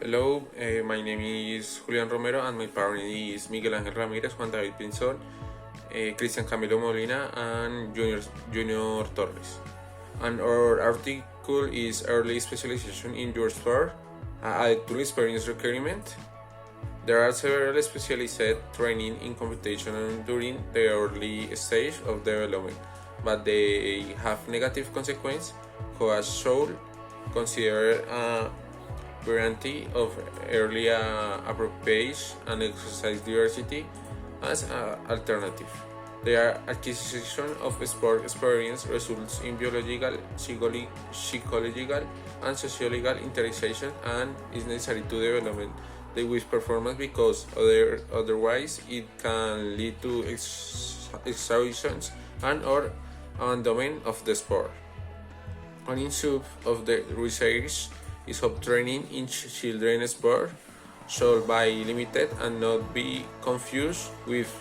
Hello, my name is Julian Romero and my parent is Miguel Ángel Ramírez, Juan David Pinzón, Cristian Camilo Molina and Junior Torres. And our article is Early Specialization in Your Sport, Actual Experience Requirement. There are several specialized training in competition during the early stage of development, but they have negative consequences, who has shown consider a variety of early appropriation and exercise diversity as an alternative. Their acquisition of sport experience results in biological, psychological, and sociological interaction and is necessary to development the wish performance because otherwise it can lead to exhaustion and or abandonment of the sport. One issue of the research is how training in children's sport should be limited and not be confused with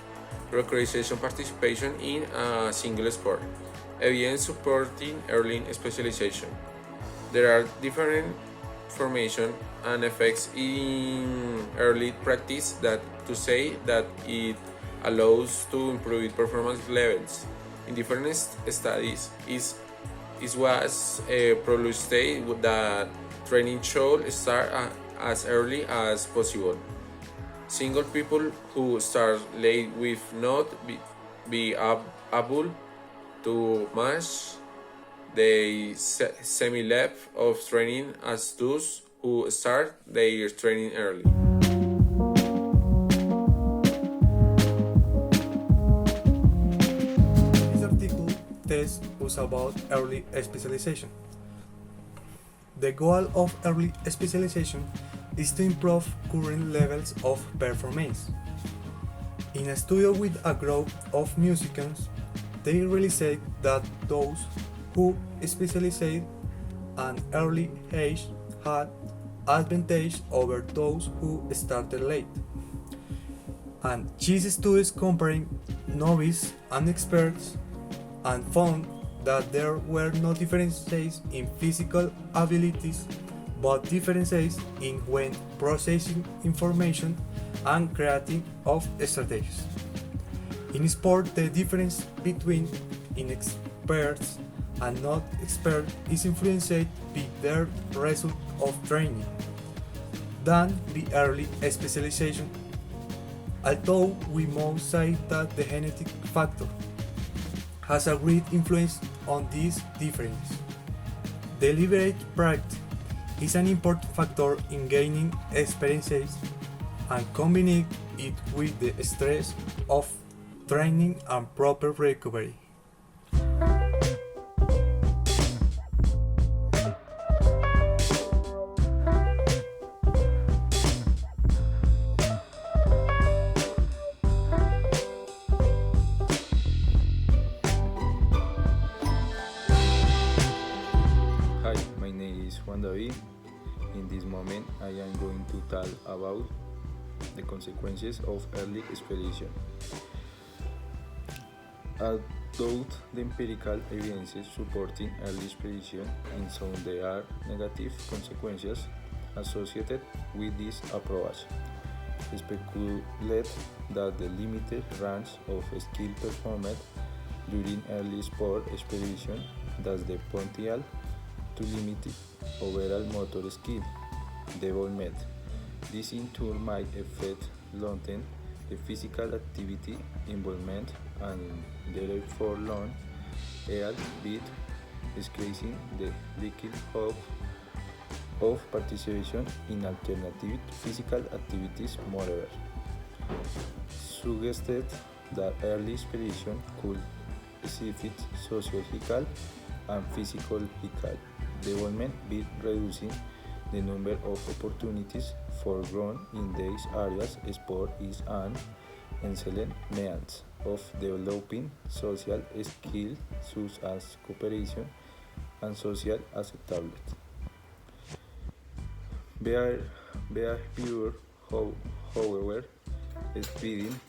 recreation participation in a single sport. Evidence supporting early specialization. There are different formation and effects in early practice that to say that it allows to improve performance levels. In different studies, it was prolonged that training should start as early as possible. Single people who start late will not be able to match the same level of training as those who start their training early. This article tells us about early specialization. The goal of early specialization is to improve current levels of performance. In a study with a group of musicians, they realized that those who specialized at an early age had advantage over those who started late. And these studies comparing novice and experts and found that there were no differences in physical abilities but differences in when processing information and creating of strategies. In sport, the difference between experts and not experts is influenced by their result of training than the early specialization, although we must say that the genetic factor has a great influence on this difference. Deliberate practice is an important factor in gaining experiences and combining it with the stress of training and proper recovery. Hi, my name is Juan David. In this moment, I am going to talk about the consequences of early expedition. Although the empirical evidence supporting early expedition in some there are negative consequences associated with this approach. Speculate that the limited range of skill performed during early sport expedition has the potential to limit overall motor skill development. This in turn might affect long-term the physical activity involvement and therefore long air bit decreasing the likelihood of participation in alternative physical activities. Moreover, suggested that early expedition could specific sociological and physiological development by reducing the number of opportunities for growth in these areas. Sport is an excellent means of developing social skills such as cooperation and social acceptability. Behavior, however, speeding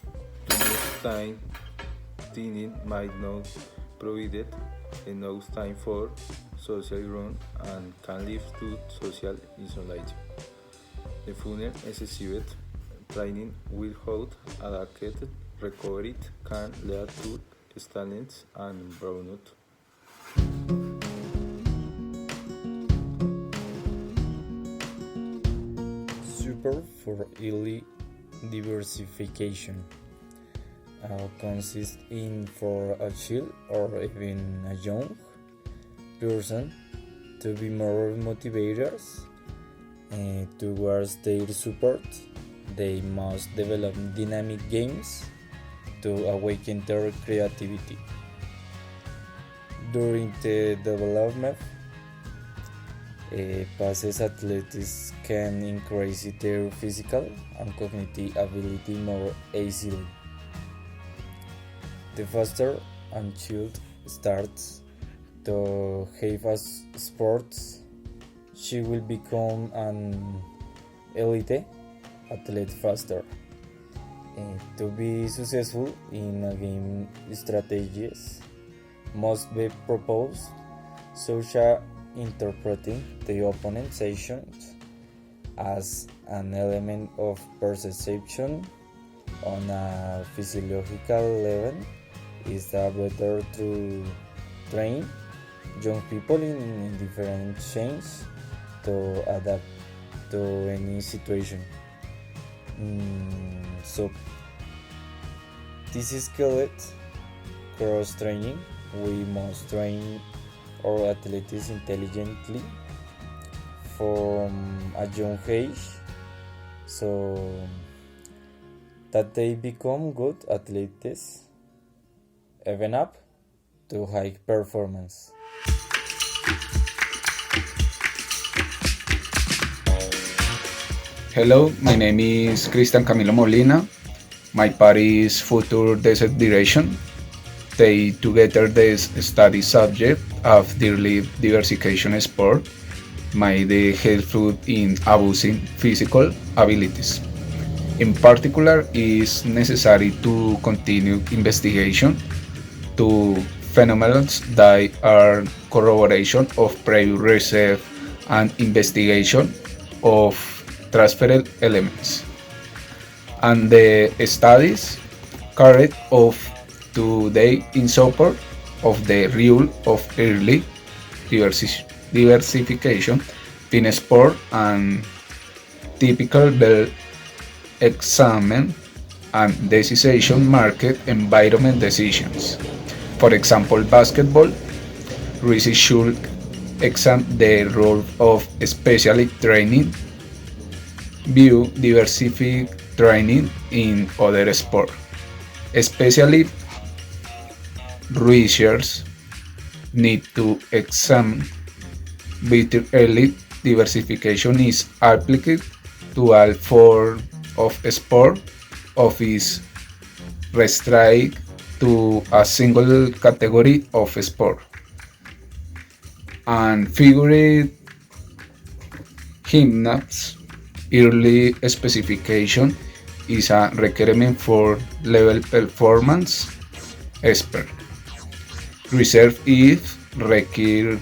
to move time thinning might not provide enough time for social growth and can lead to social isolation. The funnel excessive training without adequate recovery can lead to stallings and burnout. Support for early diversification consists in for a child or even a young person to be more motivated towards their support. They must develop dynamic games to awaken their creativity. During the development, passes athletes can increase their physical and cognitive ability more easily. The faster a child starts to have a sports, she will become an elite athlete faster. To be successful in a game, strategies must be proposed, such as interpreting the opponent's actions as an element of perception on a physiological level is better to train young people in different chains to adapt to any situation. So this is called cross training. We must train our athletes intelligently from a young age so that they become good athletes even up to high performance. Hello, my name is Cristian Camilo Molina. My party is Future Desert Direction. They together the study subject of early diversification sport might be helpful in abusing physical abilities. In particular, it is necessary to continue investigation to phenomena that are corroboration of previous research and investigation of transferred elements. And the studies carried out today in support of the rule of early diversification in sport and typical bell examine and decision market environment decisions. For example, basketball research should examine the role of specialist training, view diversified training in other sports, especially researchers need to examine whether early diversification is applied to all forms of sport or is restricted to a single category of sport. And figure gymnasts early specification is a requirement for level performance expert. Research is required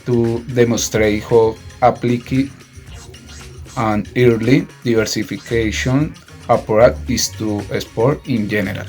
to demonstrate how applicable an early diversification approach is to sport in general.